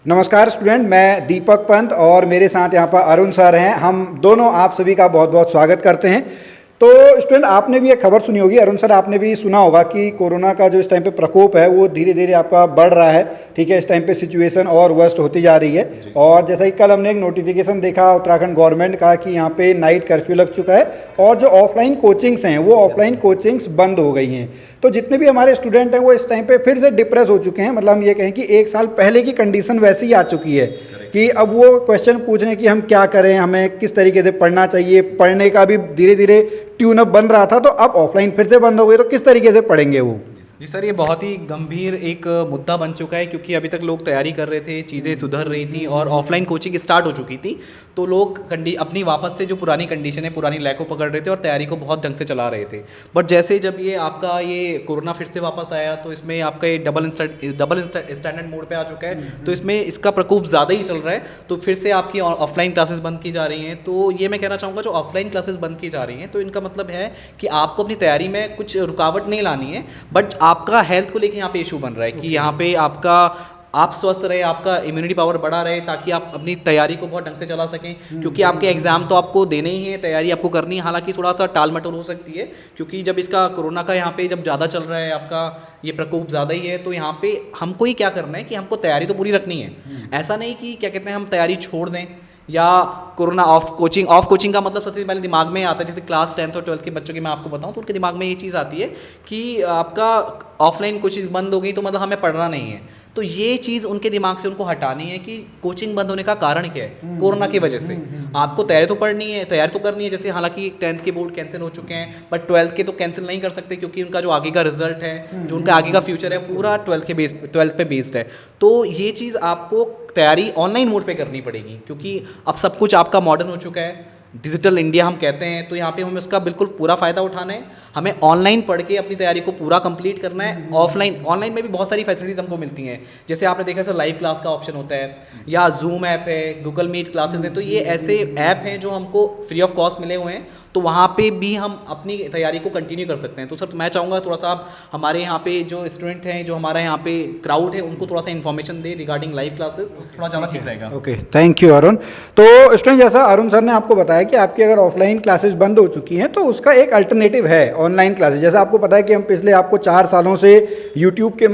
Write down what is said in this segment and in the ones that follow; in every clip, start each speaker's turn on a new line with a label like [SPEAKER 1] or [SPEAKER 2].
[SPEAKER 1] नमस्कार स्टूडेंट, मैं दीपक पंत और मेरे साथ यहाँ पर अरुण सर हैं। हम दोनों आप सभी का बहुत बहुत स्वागत करते हैं। तो स्टूडेंट, आपने भी एक खबर सुनी होगी, अरुण सर आपने भी सुना होगा कि कोरोना का जो इस टाइम पे प्रकोप है वो धीरे धीरे आपका बढ़ रहा है। ठीक है, इस टाइम पे सिचुएशन और वर्स्ट होती जा रही है। और जैसा कि कल हमने एक नोटिफिकेशन देखा उत्तराखंड गवर्नमेंट का कि यहाँ पे नाइट कर्फ्यू लग चुका है और जो ऑफलाइन कोचिंग्स हैं वो ऑफलाइन कोचिंग्स बंद हो गई हैं। तो जितने भी हमारे स्टूडेंट हैं वो इस टाइम पे फिर से डिप्रेस हो चुके हैं। मतलब हम ये कहें कि एक साल पहले की कंडीशन वैसी ही आ चुकी है कि अब वो क्वेश्चन पूछ रहे हैं कि हम क्या करें, हमें किस तरीके से पढ़ना चाहिए। पढ़ने का भी धीरे धीरे ट्यून अप बन रहा था, तो अब ऑफलाइन फिर से बंद हो गई, तो किस तरीके से पढ़ेंगे वो।
[SPEAKER 2] जी सर, ये बहुत ही गंभीर एक मुद्दा बन चुका है क्योंकि अभी तक लोग तैयारी कर रहे थे, चीज़ें सुधर रही थी और ऑफलाइन कोचिंग स्टार्ट हो चुकी थी। तो लोग अपनी वापस से जो पुरानी कंडीशन है, पुरानी लय को पकड़ रहे थे और तैयारी को बहुत ढंग से चला रहे थे। बट जैसे जब ये आपका ये कोरोना फिर से वापस आया तो इसमें आपका ये डबल स्टैंडर्ड मोड पे आ चुका है। तो इसमें इसका प्रकोप ज़्यादा ही चल रहा है, तो फिर से आपकी ऑफलाइन क्लासेस बंद की जा रही हैं। तो ये मैं कहना चाहूँगा, जो ऑफलाइन क्लासेस बंद की जा रही हैं तो इनका मतलब है कि आपको अपनी तैयारी में कुछ रुकावट नहीं लानी है, बट आपका हेल्थ को लेके यहाँ पे इशू बन रहा है कि यहाँ पे आप स्वस्थ रहे, आपका इम्यूनिटी पावर बढ़ा रहे, ताकि आप अपनी तैयारी को बहुत ढंग से चला सकें। क्योंकि आपके एग्जाम तो आपको देने ही है, तैयारी आपको करनी है। हालांकि थोड़ा सा टाल मटोल हो सकती है क्योंकि जब इसका कोरोना का यहाँ पे जब ज़्यादा चल रहा है, आपका ये प्रकोप ज़्यादा ही है, तो यहाँ पे हमको ही क्या करना है कि हमको तैयारी तो पूरी रखनी है। ऐसा नहीं कि क्या कहते हैं हम तैयारी छोड़ दें या कोरोना ऑफ कोचिंग का मतलब सबसे पहले दिमाग में आता है। जैसे क्लास 10th और 12th के बच्चों की मैं आपको बताऊं तो उनके दिमाग में ये चीज़ आती है कि आपका ऑफलाइन कोचिंग बंद हो गई तो मतलब हमें पढ़ना नहीं है। तो ये चीज़ उनके दिमाग से उनको हटानी है कि कोचिंग बंद होने का कारण क्या है, कोरोना की वजह से। आपको तैयारी तो पढ़नी है, तैयारी तो करनी है। जैसे हालांकि 10th के बोर्ड कैंसिल हो चुके हैं, बट 12th के तो कैंसिल नहीं कर सकते क्योंकि उनका जो आगे का रिजल्ट है, जो उनका आगे का फ्यूचर है, पूरा 12th पे बेस्ड है। तो ये चीज़ आपको तैयारी ऑनलाइन मोड पे करनी पड़ेगी क्योंकि अब सब कुछ आपका मॉडर्न हो चुका है, डिजिटल इंडिया हम कहते हैं। तो यहाँ पे हमें उसका बिल्कुल पूरा फ़ायदा उठाना है। हमें ऑनलाइन पढ़ के अपनी तैयारी को पूरा कंप्लीट करना है। ऑनलाइन में भी बहुत सारी फैसिलिटीज़ हमको मिलती हैं। जैसे आपने देखा सर, लाइव क्लास का ऑप्शन होता है, या जूम ऐप है, गूगल मीट क्लासेस हैं। तो ये ऐसे ऐप हैं जो हमको फ्री ऑफ कॉस्ट मिले हुए हैं, तो वहाँ पे भी हम अपनी तैयारी को कंटिन्यू कर सकते हैं। तो सर मैं चाहूँगा थोड़ा सा आप हमारे यहाँ पे जो स्टूडेंट हैं, जो हमारा यहाँ पे क्राउड है, उनको थोड़ा सा इन्फॉर्मेशन दे रिगार्डिंग लाइव क्लासेस, थोड़ा ज़्यादा ठीक रहेगा।
[SPEAKER 1] Okay, thank you Arun. तो स्टूडेंट, जैसा अरुण सर ने आपको बताया कि आपकी अगर ऑफलाइन क्लासेस बंद हो चुकी हैं तो उसका एक अल्टरनेटिव है ऑनलाइन क्लासेस। जैसा आपको पता है कि हम पिछले आपको 4 सालों से यूट्यूब के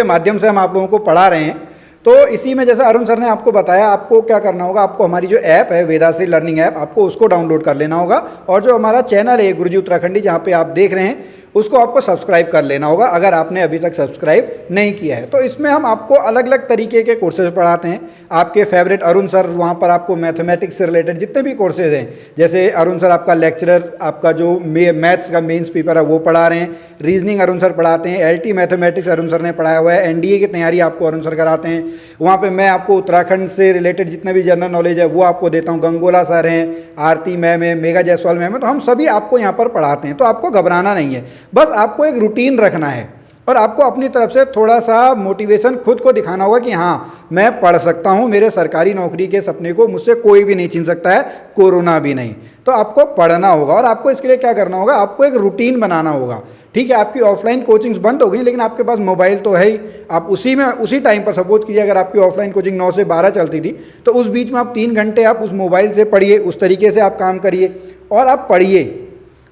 [SPEAKER 1] माध्यम से हम आप लोगों को पढ़ा रहे हैं। तो इसी में जैसा अरुण सर ने आपको बताया, आपको क्या करना होगा, आपको हमारी जो ऐप है वेदाश्री लर्निंग ऐप, आपको उसको डाउनलोड कर लेना होगा। और जो हमारा चैनल है गुरुजी उत्तराखंडी, जहाँ पे आप देख रहे हैं, उसको आपको सब्सक्राइब कर लेना होगा अगर आपने अभी तक सब्सक्राइब नहीं किया है। तो इसमें हम आपको अलग अलग तरीके के कोर्सेज पढ़ाते हैं। आपके फेवरेट अरुण सर, वहाँ पर आपको मैथमेटिक्स से रिलेटेड जितने भी कोर्सेज हैं, जैसे अरुण सर आपका लेक्चरर, आपका जो मैथ्स का मेंस पेपर है वो पढ़ा रहे हैं। रीजनिंग अरुण सर पढ़ाते हैं। LT मैथमेटिक्स अरुण सर ने पढ़ाया हुआ है। NDA की तैयारी आपको अरुण सर कराते हैं। वहाँ पर मैं आपको उत्तराखंड से रिलेटेड जितने भी जनरल नॉलेज है वो आपको देता हूँ। गंगोला सर हैं, आरती मैम है, मेघा जायसवाल मैम है। तो हम सभी आपको यहाँ पर पढ़ाते हैं। तो आपको घबराना नहीं है, बस आपको एक रूटीन रखना है और आपको अपनी तरफ से थोड़ा सा मोटिवेशन खुद को दिखाना होगा कि हाँ, मैं पढ़ सकता हूँ, मेरे सरकारी नौकरी के सपने को मुझसे कोई भी नहीं छीन सकता है, कोरोना भी नहीं। तो आपको पढ़ना होगा और आपको इसके लिए क्या करना होगा, आपको एक रूटीन बनाना होगा। ठीक है, आपकी ऑफलाइन कोचिंग्स बंद हो गई लेकिन आपके पास मोबाइल तो है ही। आप उसी टाइम पर, सपोज कीजिए अगर आपकी ऑफलाइन कोचिंग 9 से 12 चलती थी, तो उस बीच में आप 3 घंटे आप उस मोबाइल से पढ़िए, उस तरीके से आप काम करिए और आप पढ़िए।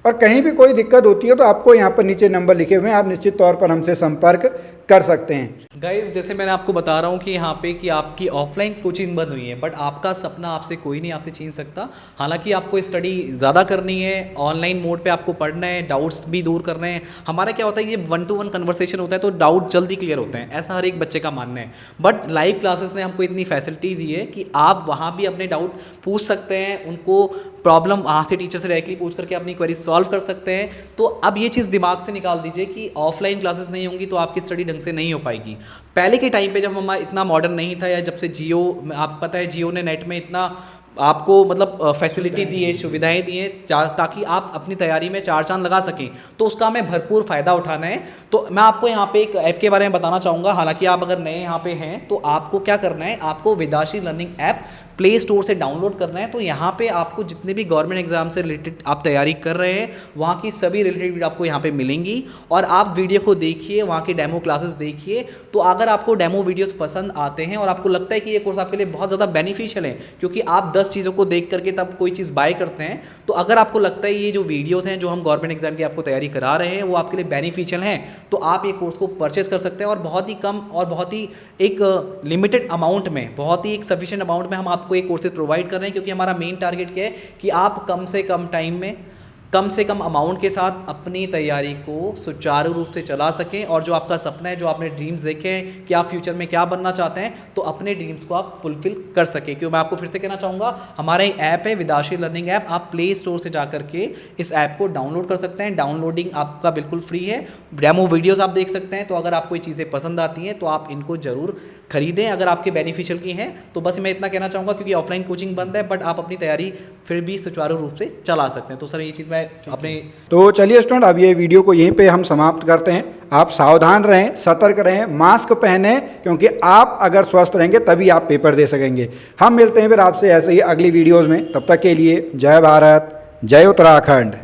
[SPEAKER 1] और कहीं भी कोई दिक्कत होती है तो आपको यहाँ पर नीचे नंबर लिखे हुए हैं, आप निश्चित तौर पर हमसे संपर्क कर सकते हैं।
[SPEAKER 2] गाइज, जैसे मैंने आपको बता रहा हूँ कि यहाँ पे कि आपकी ऑफलाइन कोचिंग बंद हुई है, बट आपका सपना आपसे कोई नहीं आपसे छीन सकता। हालांकि आपको स्टडी ज़्यादा करनी है, ऑनलाइन मोड पे आपको पढ़ना है, डाउट्स भी दूर करने हैं। हमारा क्या होता है, ये 1-to-1 कन्वर्सेशन होता है तो डाउट जल्दी क्लियर होते हैं, ऐसा हर एक बच्चे का मानना है। बट लाइव क्लासेस ने हमको इतनी फैसिलिटी दी है कि आप वहाँ भी अपने डाउट पूछ सकते हैं, उनको प्रॉब्लम वहाँ से टीचर से डायरेक्टली पूछ करके अपनी क्वेरी सॉल्व कर सकते हैं। तो अब ये चीज़ दिमाग से निकाल दीजिए कि ऑफलाइन क्लासेस नहीं होंगी तो आपकी स्टडी ढंग से नहीं हो पाएगी। पहले के टाइम पे जब हमारा इतना मॉडर्न नहीं था, या जब से जियो, आप पता है जियो ने नेट में इतना आपको मतलब फैसिलिटी दी है, सुविधाएं दी हैं ताकि आप अपनी तैयारी में चार चांद लगा सकें। तो उसका हमें भरपूर फ़ायदा उठाना है। तो मैं आपको यहाँ पे एक ऐप के बारे में बताना चाहूँगा। हालांकि आप अगर नए यहाँ पे हैं तो आपको क्या करना है, आपको Vedashree learning app play store से डाउनलोड करना है। तो यहाँ पे आपको जितने भी गवर्नमेंट एग्जाम से रिलेटेड आप तैयारी कर रहे हैं वहाँ की सभी रिलेटेड वीडियो आपको यहाँ पे मिलेंगी, और आप वीडियो को देखिए, वहाँ की डेमो क्लासेस देखिए। तो अगर आपको डेमो वीडियोस पसंद आते हैं और आपको लगता है कि ये कोर्स आपके लिए बहुत ज़्यादा बेनिफिशियल है, क्योंकि आप 10 चीज़ों को देख करके तब कोई चीज़ बाय करते हैं, तो अगर आपको लगता है ये जो वीडियोस हैं जो हम गवर्नमेंट एग्जाम की आपको तैयारी करा रहे हैं वो आपके लिए बेनिफिशियल हैं, तो आप ये कोर्स को परचेस कर सकते हैं। और बहुत ही कम और बहुत ही एक लिमिटेड अमाउंट में, बहुत ही एक सफिशिएंट अमाउंट में हम आपको ये कोर्सेज प्रोवाइड कर रहे हैं, क्योंकि हमारा मेन टारगेट क्या है कि आप कम से कम टाइम में कम से कम अमाउंट के साथ अपनी तैयारी को सुचारू रूप से चला सकें, और जो आपका सपना है, जो आपने ड्रीम्स देखे हैं कि आप फ्यूचर में क्या बनना चाहते हैं, तो अपने ड्रीम्स को आप फुलफिल कर सकें। क्यों, मैं आपको फिर से कहना चाहूँगा, हमारा एक ऐप है वेदाश्री लर्निंग ऐप, आप प्ले स्टोर से जा करके इस ऐप को डाउनलोड कर सकते हैं। डाउनलोडिंग आपका बिल्कुल फ्री है, डेमो वीडियोज़ आप देख सकते हैं। तो अगर आपको ये चीज़ें पसंद आती हैं तो आप इनको ज़रूर खरीदें, अगर आपके बेनिफिशियल की हैं। तो बस मैं इतना कहना चाहूँगा, क्योंकि ऑफलाइन कोचिंग बंद है, बट आप अपनी तैयारी फिर भी सुचारू रूप से चला सकते हैं। तो सर ये चीज़ मैं अपने
[SPEAKER 1] तो चलिए स्टूडेंट, अब ये वीडियो को यहीं पे हम समाप्त करते हैं। आप सावधान रहें, सतर्क रहें, मास्क पहनें, क्योंकि आप अगर स्वस्थ रहेंगे तभी आप पेपर दे सकेंगे। हम मिलते हैं फिर आपसे ऐसे ही अगली वीडियोज़ में। तब तक के लिए जय भारत, जय उत्तराखंड।